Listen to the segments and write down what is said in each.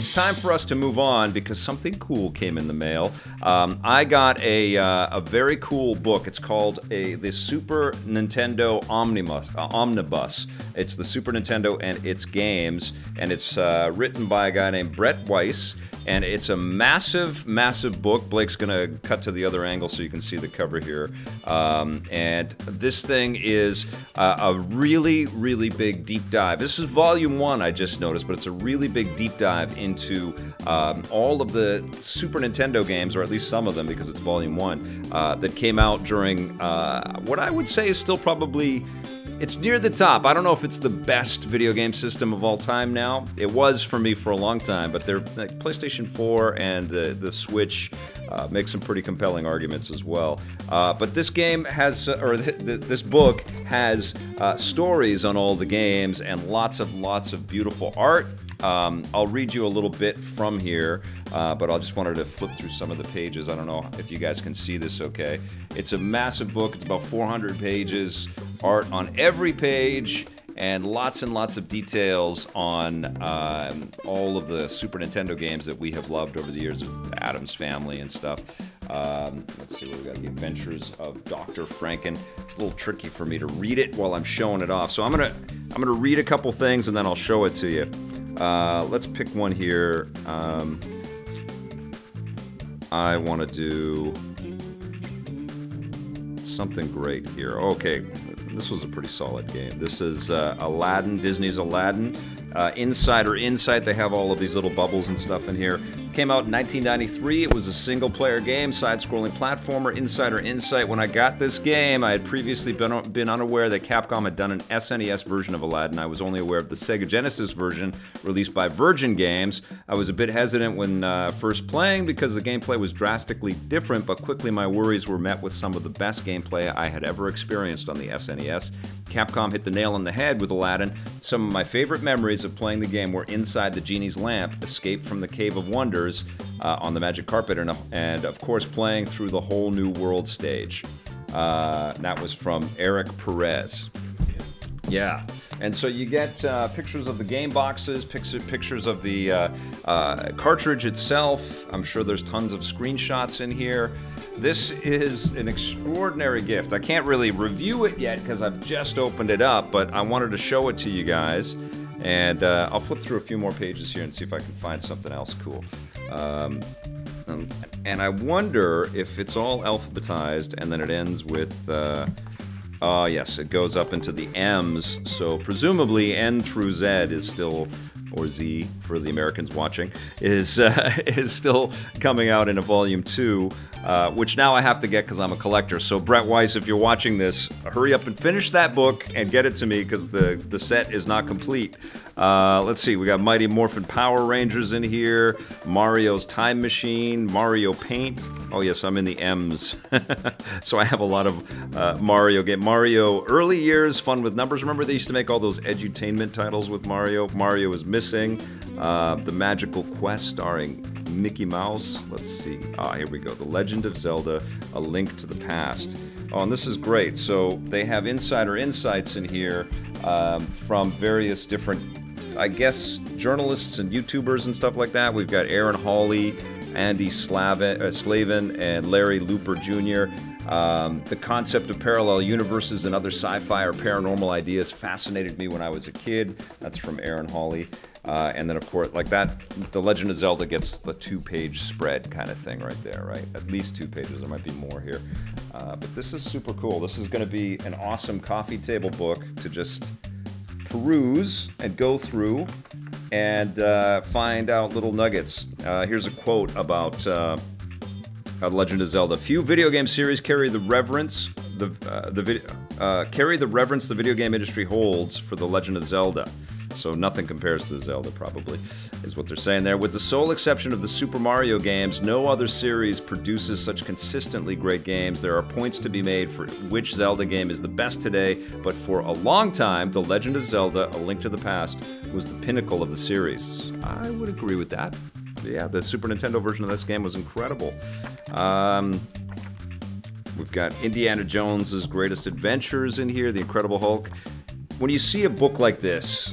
it's time for us to move on because something cool came in the mail. I got a very cool book. It's called the Super Nintendo Omnibus. It's the Super Nintendo and its games, and it's written by a guy named Brett Weiss. And it's a massive, massive book. Blake's gonna cut to the other angle so you can see the cover here. And this thing is a really, really big deep dive. This is volume 1, I just noticed, but it's a really big deep dive into all of the Super Nintendo games, or at least some of them, because it's volume 1, that came out during what I would say is still probably... It's near the top. I don't know if it's the best video game system of all time now. It was for me for a long time, but they're like PlayStation 4 and the Switch make some pretty compelling arguments as well. But this game has, this book has stories on all the games and lots of beautiful art. I'll read you a little bit from here, but I just wanted to flip through some of the pages. I don't know if you guys can see this okay. It's a massive book. It's about 400 pages, art on every page, and lots of details on all of the Super Nintendo games that we have loved over the years. There's the Addams Family and stuff. Let's see what we got. The Adventures of Dr. Franken. It's a little tricky for me to read it while I'm showing it off. So I'm gonna read a couple things and then I'll show it to you. Let's pick one here. I want to do something great here. Okay, this was a pretty solid game. This is Aladdin, Disney's Aladdin. Insider Insight, they have all of these little bubbles and stuff in here. Came out in 1993. It was a single-player game, side-scrolling platformer. Insider Insight. When I got this game, I had previously been unaware that Capcom had done an SNES version of Aladdin. I was only aware of the Sega Genesis version released by Virgin Games. I was a bit hesitant when first playing because the gameplay was drastically different, but quickly my worries were met with some of the best gameplay I had ever experienced on the SNES. Capcom hit the nail on the head with Aladdin. Some of my favorite memories of playing the game were inside the genie's lamp, escape from the Cave of Wonders, on the magic carpet, and of course playing through the whole new world stage. That was from Eric Perez. Yeah, and so you get pictures of the game boxes, pictures of the cartridge itself. I'm sure there's tons of screenshots in here. This is an extraordinary gift. I can't really review it yet because I've just opened it up, but I wanted to show it to you guys. And I'll flip through a few more pages here and see if I can find something else cool. And I wonder if it's all alphabetized and then it ends with, yes, it goes up into the M's. So presumably N through Z is still, or Z for the Americans watching, is still coming out in a volume 2, which now I have to get because I'm a collector. So Brett Weiss, if you're watching this, hurry up and finish that book and get it to me because the set is not complete. Let's see, we got Mighty Morphin Power Rangers in here, Mario's Time Machine, Mario Paint. Oh yes, I'm in the M's. So I have a lot of Mario game. Mario early years, fun with numbers. Remember they used to make all those edutainment titles with Mario? Mario is missing. The Magical Quest starring Mickey Mouse. Let's see. Here we go. The Legend of Zelda, A Link to the Past. Oh, and this is great. So they have insider insights in here from various different, I guess, journalists and YouTubers and stuff like that. We've got Aaron Hawley, Andy Slavin, and Larry Looper Jr. The concept of parallel universes and other sci-fi or paranormal ideas fascinated me when I was a kid. That's from Aaron Hawley. And then, of course, like that, The Legend of Zelda gets the 2-page spread kind of thing right there, right? At least 2 pages. There might be more here. But this is super cool. This is going to be an awesome coffee table book to just peruse and go through and find out little nuggets. Here's a quote about The Legend of Zelda. Few video game series carry the reverence the video game industry holds for The Legend of Zelda. So nothing compares to Zelda, probably, is what they're saying there. With the sole exception of the Super Mario games, no other series produces such consistently great games. There are points to be made for which Zelda game is the best today, but for a long time, The Legend of Zelda, A Link to the Past, was the pinnacle of the series. I would agree with that. Yeah, the Super Nintendo version of this game was incredible. We've got Indiana Jones's Greatest Adventures in here, The Incredible Hulk. When you see a book like this,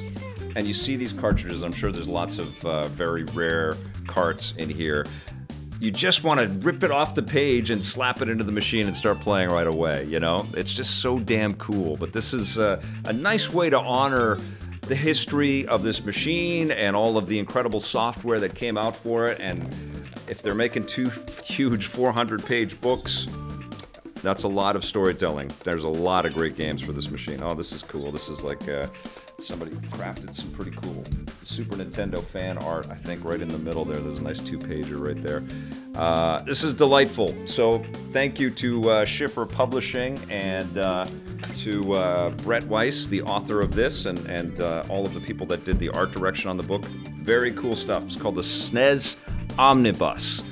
and you see these cartridges. I'm sure there's lots of very rare carts in here. You just want to rip it off the page and slap it into the machine and start playing right away, you know? It's just so damn cool. But this is a nice way to honor the history of this machine and all of the incredible software that came out for it. And if they're making 2 huge 400-page books, that's a lot of storytelling. There's a lot of great games for this machine. Oh, this is cool. This is like somebody crafted some pretty cool Super Nintendo fan art, I think, right in the middle there. There's a nice 2-pager right there. This is delightful. So thank you to Schiffer Publishing and to Brett Weiss, the author of this, and all of the people that did the art direction on the book. Very cool stuff. It's called the SNES Omnibus.